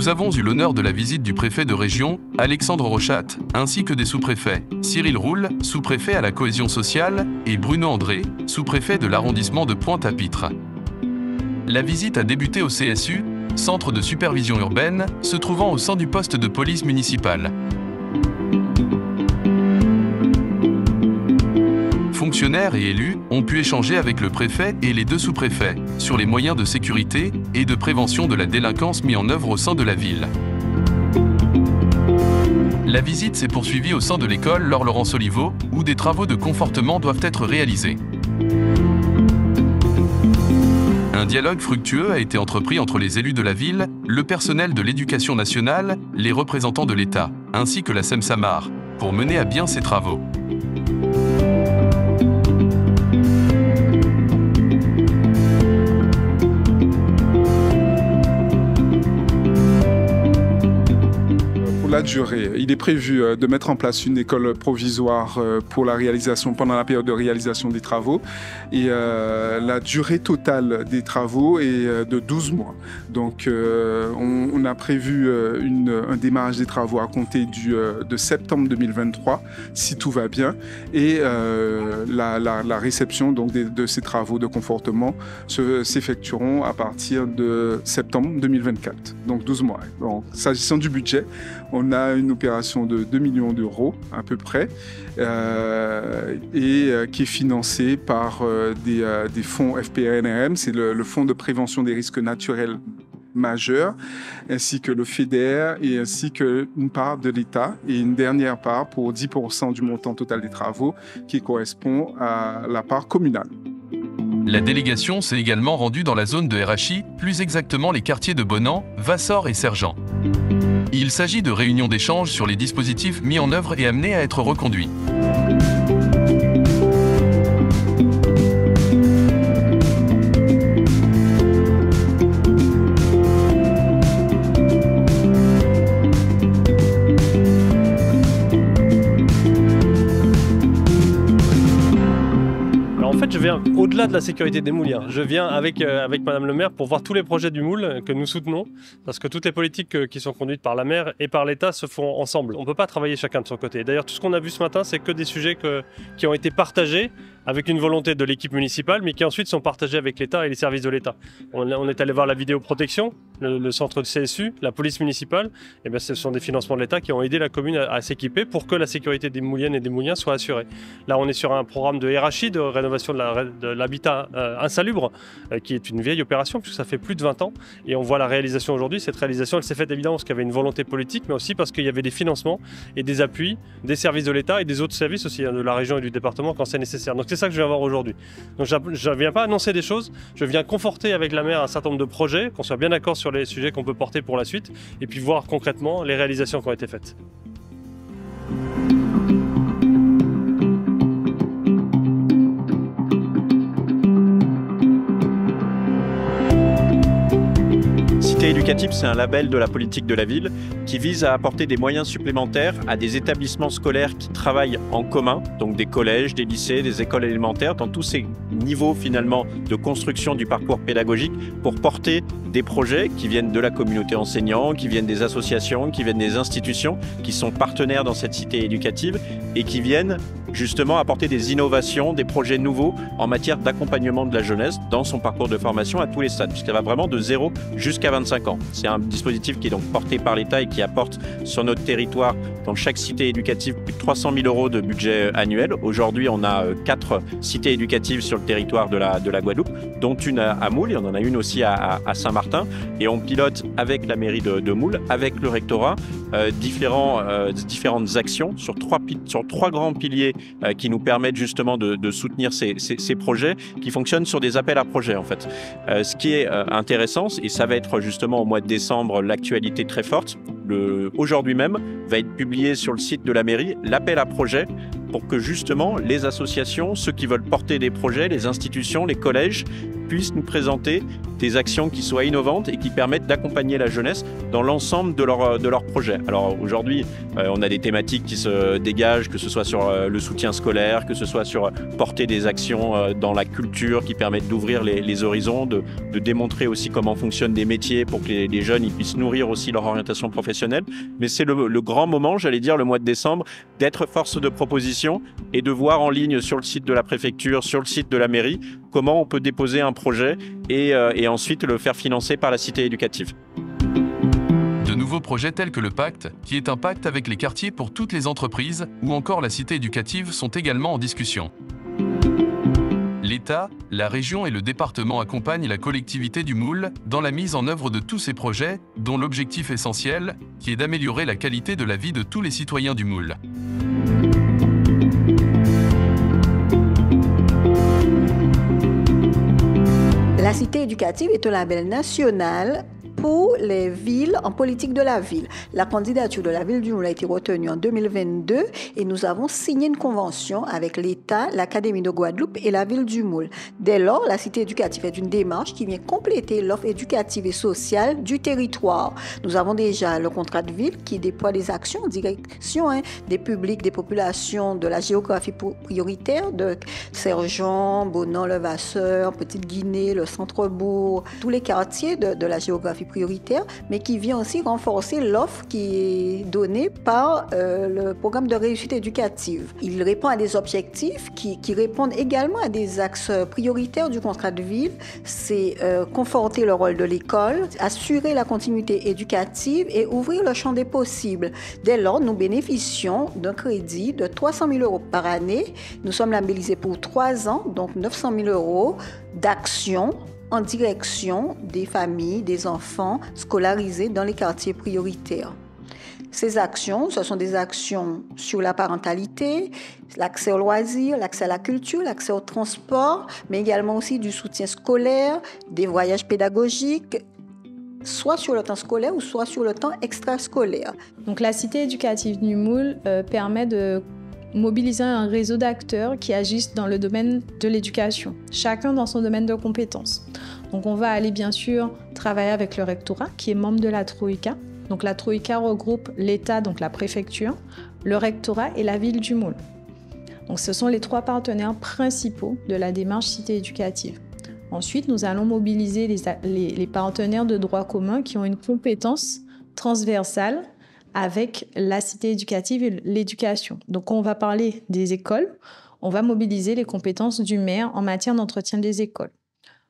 Nous avons eu l'honneur de la visite du préfet de région, Alexandre Rochat, ainsi que des sous-préfets, Cyril Roule, sous-préfet à la cohésion sociale, et Bruno André, sous-préfet de l'arrondissement de Pointe-à-Pitre. La visite a débuté au CSU, centre de supervision urbaine, se trouvant au sein du poste de police municipale. Fonctionnaires et élus ont pu échanger avec le préfet et les deux sous-préfets sur les moyens de sécurité et de prévention de la délinquance mis en œuvre au sein de la ville. La visite s'est poursuivie au sein de l'école Laure-Laurence Oliveau, où des travaux de confortement doivent être réalisés. Un dialogue fructueux a été entrepris entre les élus de la ville, le personnel de l'éducation nationale, les représentants de l'État, ainsi que la SEM-Samar, pour mener à bien ces travaux. La durée. Il est prévu de mettre en place une école provisoire pour la réalisation, pendant la période de réalisation des travaux. Et la durée totale des travaux est de 12 mois. Donc on a prévu un démarrage des travaux à compter de septembre 2023, si tout va bien. Et la réception donc, de ces travaux de confortement s'effectueront à partir de septembre 2024. Donc 12 mois. Bon, s'agissant du budget, on a une opération de 2 millions d'euros à peu près et qui est financée par des fonds FPNRM, c'est le Fonds de prévention des risques naturels majeurs, ainsi que le FEDER et ainsi qu'une part de l'État et une dernière part pour 10% du montant total des travaux qui correspond à la part communale. La délégation s'est également rendue dans la zone de RHI, plus exactement les quartiers de Bonan, Vassor et Sergent. Il s'agit de réunions d'échange sur les dispositifs mis en œuvre et amenés à être reconduits. Je viens au-delà de la sécurité des moules. Je viens avec Madame le maire pour voir tous les projets du moule que nous soutenons, parce que toutes les politiques qui sont conduites par la maire et par l'État se font ensemble. On ne peut pas travailler chacun de son côté. D'ailleurs, tout ce qu'on a vu ce matin, c'est que des sujets qui ont été partagés avec une volonté de l'équipe municipale, mais qui ensuite sont partagés avec l'État et les services de l'État. On est allé voir la vidéoprotection, le centre de CSU, la police municipale. Et bien, ce sont des financements de l'État qui ont aidé la commune à s'équiper pour que la sécurité des mouliennes et des mouliens soit assurée. Là, on est sur un programme de RHI, de rénovation de l'habitat insalubre, qui est une vieille opération, puisque ça fait plus de 20 ans. Et on voit la réalisation aujourd'hui. Cette réalisation, elle s'est faite évidemment parce qu'il y avait une volonté politique, mais aussi parce qu'il y avait des financements et des appuis des services de l'État et des autres services aussi, de la région et du département quand c'est nécessaire. Donc c'est ça que je viens voir aujourd'hui. Donc je ne viens pas annoncer des choses, je viens conforter avec la maire un certain nombre de projets, qu'on soit bien d'accord sur les sujets qu'on peut porter pour la suite, et puis voir concrètement les réalisations qui ont été faites. Cité éducative, c'est un label de la politique de la ville qui vise à apporter des moyens supplémentaires à des établissements scolaires qui travaillent en commun, donc des collèges, des lycées, des écoles élémentaires, dans tous ces niveaux finalement de construction du parcours pédagogique pour porter des projets qui viennent de la communauté enseignante, qui viennent des associations, qui viennent des institutions, qui sont partenaires dans cette cité éducative et qui viennent justement apporter des innovations, des projets nouveaux en matière d'accompagnement de la jeunesse dans son parcours de formation à tous les stades, puisqu'elle va vraiment de 0 jusqu'à 25 ans. C'est un dispositif qui est donc porté par l'État et qui apporte sur notre territoire, dans chaque cité éducative, plus de 300 000 € de budget annuel. Aujourd'hui, on a 4 cités éducatives sur le territoire de la Guadeloupe, dont une à Moule, et on en a une aussi à Saint-Martin. Et on pilote avec la mairie de Moule, avec le rectorat, différentes actions sur trois grands piliers qui nous permettent justement de soutenir ces projets qui fonctionnent sur des appels à projets en fait. Ce qui est intéressant, et ça va être justement au mois de décembre l'actualité très forte, aujourd'hui même va être publié sur le site de la mairie l'appel à projet pour que justement les associations, ceux qui veulent porter des projets, les institutions, les collèges, puissent nous présenter des actions qui soient innovantes et qui permettent d'accompagner la jeunesse dans l'ensemble de leur projet. Alors aujourd'hui, on a des thématiques qui se dégagent, que ce soit sur le soutien scolaire, que ce soit sur porter des actions dans la culture qui permettent d'ouvrir les horizons, de démontrer aussi comment fonctionnent des métiers pour que les jeunes ils puissent nourrir aussi leur orientation professionnelle. Mais c'est le grand moment, j'allais dire, le mois de décembre, d'être force de proposition et de voir en ligne sur le site de la préfecture, sur le site de la mairie, comment on peut déposer un projet et ensuite le faire financer par la cité éducative. De nouveaux projets tels que le Pacte, qui est un pacte avec les quartiers pour toutes les entreprises, ou encore la cité éducative sont également en discussion. L'État, la région et le département accompagnent la collectivité du Moule dans la mise en œuvre de tous ces projets, dont l'objectif essentiel, qui est d'améliorer la qualité de la vie de tous les citoyens du Moule. La cité éducative est un label national pour les villes en politique de la ville. La candidature de la ville du Moule a été retenue en 2022 et nous avons signé une convention avec l'État, l'Académie de Guadeloupe et la ville du Moule. Dès lors, la cité éducative est une démarche qui vient compléter l'offre éducative et sociale du territoire. Nous avons déjà le contrat de ville qui déploie des actions en direction des publics, des populations de la géographie prioritaire de Sergent, Bonan, Levasseur, Petite-Guinée, le Centre-Bourg, tous les quartiers de la géographie prioritaire, mais qui vient aussi renforcer l'offre qui est donnée par le programme de réussite éducative. Il répond à des objectifs qui répondent également à des axes prioritaires du contrat de ville. C'est conforter le rôle de l'école, assurer la continuité éducative et ouvrir le champ des possibles. Dès lors, nous bénéficions d'un crédit de 300 000 € par année. Nous sommes labellisés pour 3 ans, donc 900 000 € d'actions en direction des familles, des enfants scolarisés dans les quartiers prioritaires. Ces actions, ce sont des actions sur la parentalité, l'accès aux loisirs, l'accès à la culture, l'accès au transport, mais également aussi du soutien scolaire, des voyages pédagogiques, soit sur le temps scolaire ou soit sur le temps extrascolaire. Donc la cité éducative du Moule permet de mobiliser un réseau d'acteurs qui agissent dans le domaine de l'éducation, chacun dans son domaine de compétences. Donc on va aller bien sûr travailler avec le rectorat qui est membre de la Troïka. Donc la Troïka regroupe l'État, donc la préfecture, le rectorat et la ville du Moule. Donc ce sont les 3 partenaires principaux de la démarche cité éducative. Ensuite, nous allons mobiliser les partenaires de droit commun qui ont une compétence transversale avec la cité éducative et l'éducation. Donc, on va parler des écoles, on va mobiliser les compétences du maire en matière d'entretien des écoles.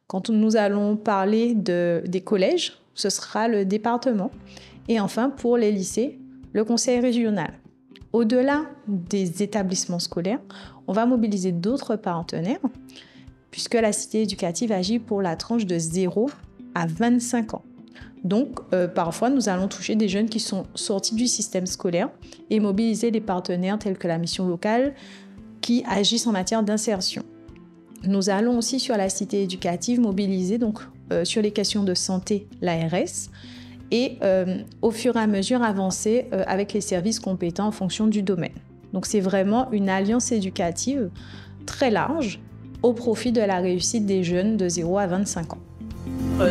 Quand nous allons parler des collèges, ce sera le département. Et enfin, pour les lycées, le conseil régional. Au-delà des établissements scolaires, on va mobiliser d'autres partenaires, puisque la cité éducative agit pour la tranche de 0 à 25 ans. Donc, parfois, nous allons toucher des jeunes qui sont sortis du système scolaire et mobiliser des partenaires tels que la mission locale qui agissent en matière d'insertion. Nous allons aussi, sur la cité éducative, mobiliser donc, sur les questions de santé l'ARS et au fur et à mesure avancer avec les services compétents en fonction du domaine. Donc, c'est vraiment une alliance éducative très large au profit de la réussite des jeunes de 0 à 25 ans.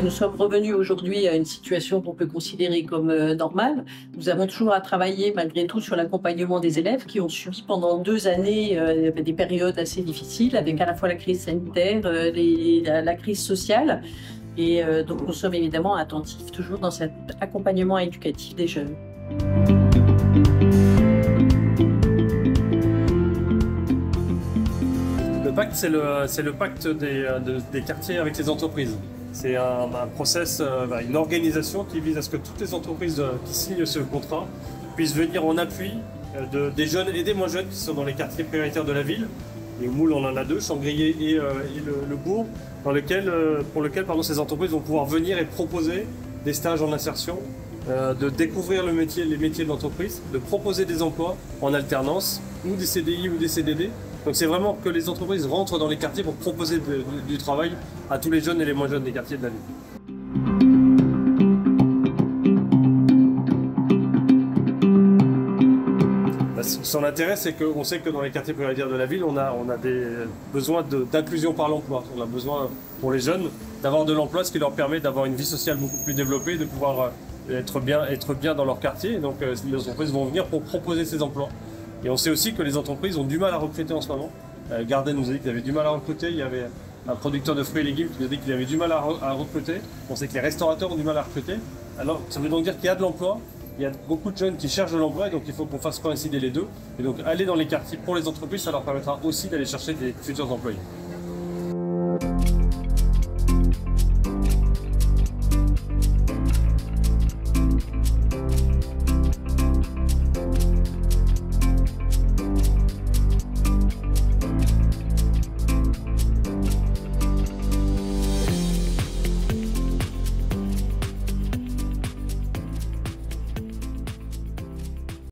Nous sommes revenus aujourd'hui à une situation qu'on peut considérer comme normale. Nous avons toujours à travailler malgré tout sur l'accompagnement des élèves qui ont subi pendant 2 années des périodes assez difficiles avec à la fois la crise sanitaire, la crise sociale. Et donc nous sommes évidemment attentifs toujours dans cet accompagnement éducatif des jeunes. Le pacte, c'est le pacte des quartiers avec les entreprises. C'est un process, une organisation qui vise à ce que toutes les entreprises qui signent ce contrat puissent venir en appui des jeunes et des moins jeunes qui sont dans les quartiers prioritaires de la ville. Et au Moule, on en a 2, Changrillé et le Bourg, pour lequel ces entreprises vont pouvoir venir et proposer des stages en insertion, de découvrir les métiers de l'entreprise, de proposer des emplois en alternance, ou des CDI ou des CDD. Donc c'est vraiment que les entreprises rentrent dans les quartiers pour proposer du travail à tous les jeunes et les moins jeunes des quartiers de la ville. Son intérêt, c'est qu'on sait que dans les quartiers prioritaires de la ville, on a des besoins d'inclusion par l'emploi. On a besoin, pour les jeunes, d'avoir de l'emploi, ce qui leur permet d'avoir une vie sociale beaucoup plus développée, de pouvoir être bien dans leur quartier. Et donc, les entreprises vont venir pour proposer ces emplois. Et on sait aussi que les entreprises ont du mal à recruter en ce moment. Garden nous a dit qu'il avait du mal à recruter. Il y avait un producteur de fruits et légumes qui nous a dit qu'il avait du mal à recruter. On sait que les restaurateurs ont du mal à recruter. Alors, ça veut donc dire qu'il y a de l'emploi. Il y a beaucoup de jeunes qui cherchent de l'emploi, donc il faut qu'on fasse coïncider les deux. Et donc aller dans les quartiers pour les entreprises, ça leur permettra aussi d'aller chercher des futurs employés.